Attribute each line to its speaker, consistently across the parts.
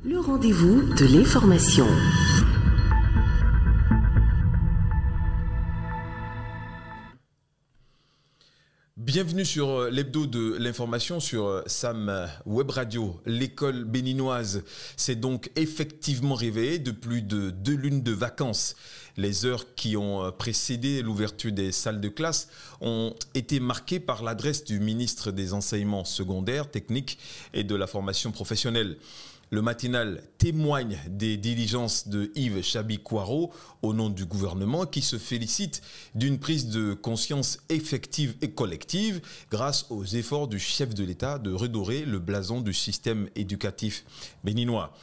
Speaker 1: Le rendez-vous de l'information.
Speaker 2: Bienvenue sur l'hebdo de l'information sur Sam Web Radio. L'école béninoise s'est donc effectivement réveillée de plus de 2 lunes de vacances. Les heures qui ont précédé l'ouverture des salles de classe ont été marquées par l'adresse du ministre des Enseignements secondaires, techniques et de la formation professionnelle. Le matinal témoigne des diligences de Yves Chabi-Kouaro au nom du gouvernement qui se félicite d'une prise de conscience effective et collective grâce aux efforts du chef de l'État de redorer le blason du système éducatif béninois.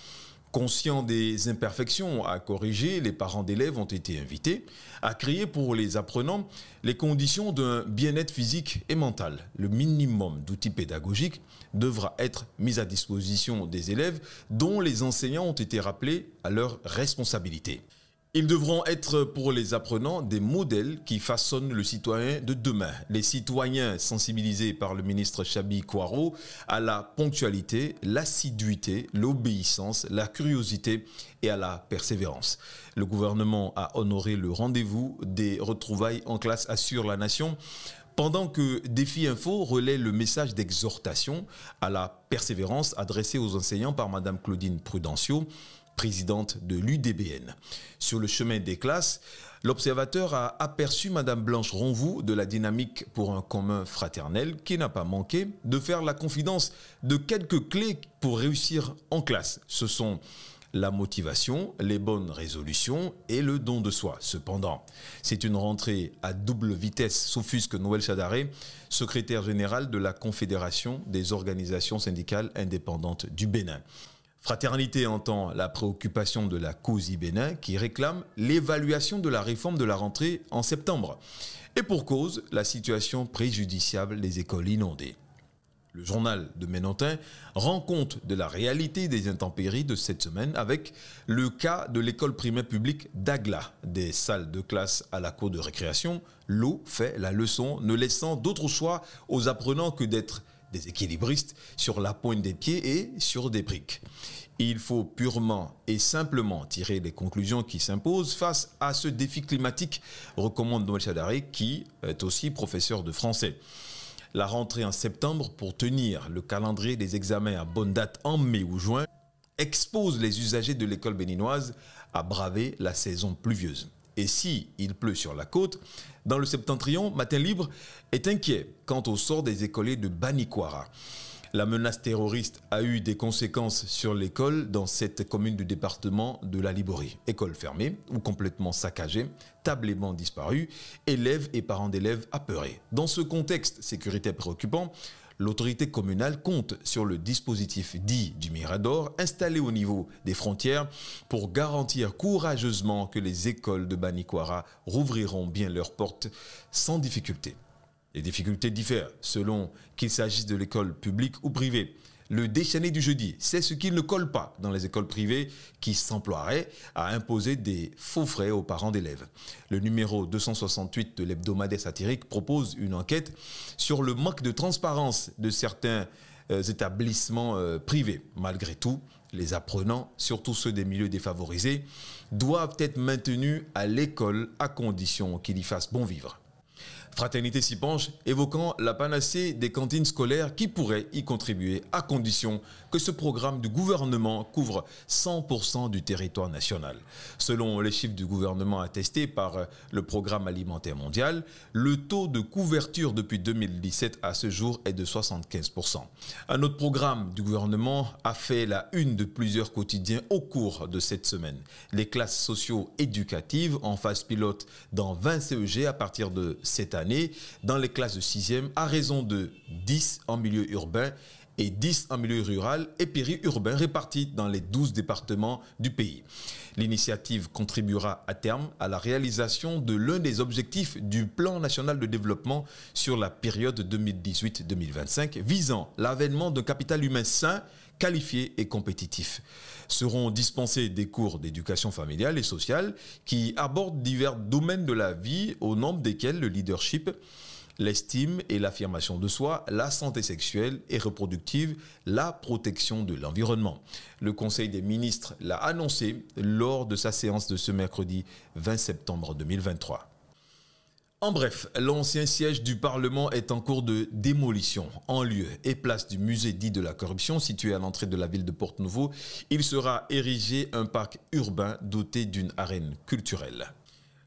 Speaker 2: Conscients des imperfections à corriger, les parents d'élèves ont été invités à créer pour les apprenants les conditions d'un bien-être physique et mental. Le minimum d'outils pédagogiques devra être mis à disposition des élèves dont les enseignants ont été rappelés à leur responsabilité. Ils devront être pour les apprenants des modèles qui façonnent le citoyen de demain. Les citoyens sensibilisés par le ministre Chabi-Kouaro à la ponctualité, l'assiduité, l'obéissance, la curiosité et à la persévérance. Le gouvernement a honoré le rendez-vous des retrouvailles en classe Assure la Nation, pendant que Défi Info relaie le message d'exhortation à la persévérance adressé aux enseignants par Mme Claudine Prudencio, présidente de l'UDBN. Sur le chemin des classes, l'observateur a aperçu Mme Blanche Ronvou de la Dynamique pour un commun fraternel qui n'a pas manqué de faire la confidence de quelques clés pour réussir en classe. Ce sont la motivation, les bonnes résolutions et le don de soi. Cependant, c'est une rentrée à double vitesse, s'offusque Noël Chadaré, secrétaire général de la Confédération des organisations syndicales indépendantes du Bénin. Fraternité entend la préoccupation de la COSI Bénin qui réclame l'évaluation de la réforme de la rentrée en septembre. Et pour cause, la situation préjudiciable des écoles inondées. Le journal de Ménontin rend compte de la réalité des intempéries de cette semaine avec le cas de l'école primaire publique d'Agla. Des salles de classe à la cour de récréation, l'eau fait la leçon, ne laissant d'autre choix aux apprenants que d'être des équilibristes sur la pointe des pieds et sur des briques. Il faut purement et simplement tirer les conclusions qui s'imposent face à ce défi climatique, recommande Noël Chadaré, qui est aussi professeur de français. La rentrée en septembre pour tenir le calendrier des examens à bonne date en mai ou juin expose les usagers de l'école béninoise à braver la saison pluvieuse. Et si il pleut sur la côte, dans le septentrion, Matin Libre est inquiet quant au sort des écoliers de Banikwara. La menace terroriste a eu des conséquences sur l'école dans cette commune du département de la Liborie. École fermée ou complètement saccagée, tables et bancs disparus, élèves et parents d'élèves apeurés. Dans ce contexte sécuritaire préoccupant, l'autorité communale compte sur le dispositif dit du Mirador installé au niveau des frontières pour garantir courageusement que les écoles de Banikwara rouvriront bien leurs portes sans difficulté. Les difficultés diffèrent selon qu'il s'agisse de l'école publique ou privée. Le déchaîné du jeudi, c'est ce qui ne colle pas dans les écoles privées qui s'emploieraient à imposer des faux frais aux parents d'élèves. Le numéro 268 de l'hebdomadaire satirique propose une enquête sur le manque de transparence de certains établissements privés. Malgré tout, les apprenants, surtout ceux des milieux défavorisés, doivent être maintenus à l'école à condition qu'ils y fassent bon vivre. Fraternité s'y penche, évoquant la panacée des cantines scolaires qui pourraient y contribuer à condition que ce programme du gouvernement couvre 100% du territoire national. Selon les chiffres du gouvernement attestés par le Programme alimentaire mondial, le taux de couverture depuis 2017 à ce jour est de 75%. Un autre programme du gouvernement a fait la une de plusieurs quotidiens au cours de cette semaine. Les classes socio-éducatives en phase pilote dans 20 CEG à partir de cette année dans les classes de 6e à raison de 10 en milieu urbain et 10 en milieu rural et périurbain répartis dans les 12 départements du pays. L'initiative contribuera à terme à la réalisation de l'un des objectifs du Plan national de développement sur la période 2018-2025 visant l'avènement d'un capital humain sain, qualifié et compétitif. Seront dispensés des cours d'éducation familiale et sociale qui abordent divers domaines de la vie au nombre desquels le leadership, l'estime et l'affirmation de soi, la santé sexuelle et reproductive, la protection de l'environnement. Le Conseil des ministres l'a annoncé lors de sa séance de ce mercredi 20 septembre 2023. En bref, l'ancien siège du Parlement est en cours de démolition. En lieu et place du musée dit de la corruption, situé à l'entrée de la ville de Porto-Novo, il sera érigé un parc urbain doté d'une arène culturelle.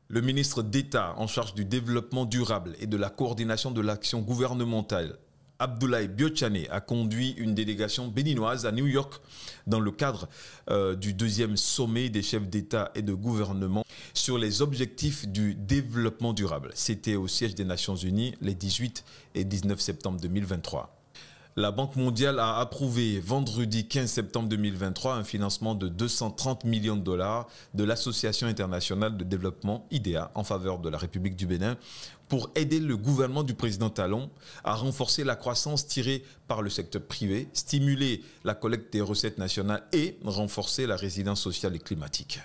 Speaker 2: Le ministre d'État en charge du développement durable et de la coordination de l'action gouvernementale, Abdoulaye Biotchane, a conduit une délégation béninoise à New York dans le cadre du 2e sommet des chefs d'État et de gouvernement sur les objectifs du développement durable. C'était au siège des Nations Unies les 18 et 19 septembre 2023. La Banque mondiale a approuvé vendredi 15 septembre 2023 un financement de 230 millions de dollars de l'Association internationale de développement IDEA en faveur de la République du Bénin pour aider le gouvernement du président Talon à renforcer la croissance tirée par le secteur privé, stimuler la collecte des recettes nationales et renforcer la résilience sociale et climatique.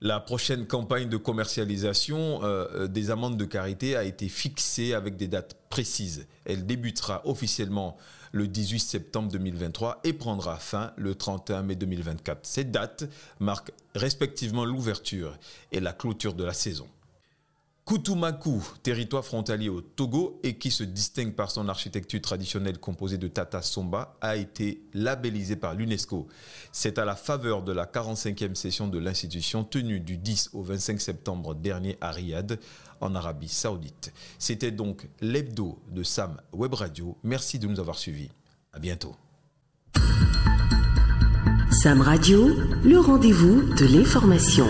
Speaker 2: La prochaine campagne de commercialisation des amendes de karité a été fixée avec des dates précises. Elle débutera officiellement le 18 septembre 2023 et prendra fin le 31 mai 2024. Ces dates marquent respectivement l'ouverture et la clôture de la saison. Kutumaku, territoire frontalier au Togo et qui se distingue par son architecture traditionnelle composée de Tata Somba, a été labellisé par l'UNESCO. C'est à la faveur de la 45e session de l'institution tenue du 10 au 25 septembre dernier à Riyad, en Arabie Saoudite. C'était donc l'hebdo de Sam Web Radio. Merci de nous avoir suivis. À bientôt.
Speaker 1: Sam Radio, le rendez-vous de l'information.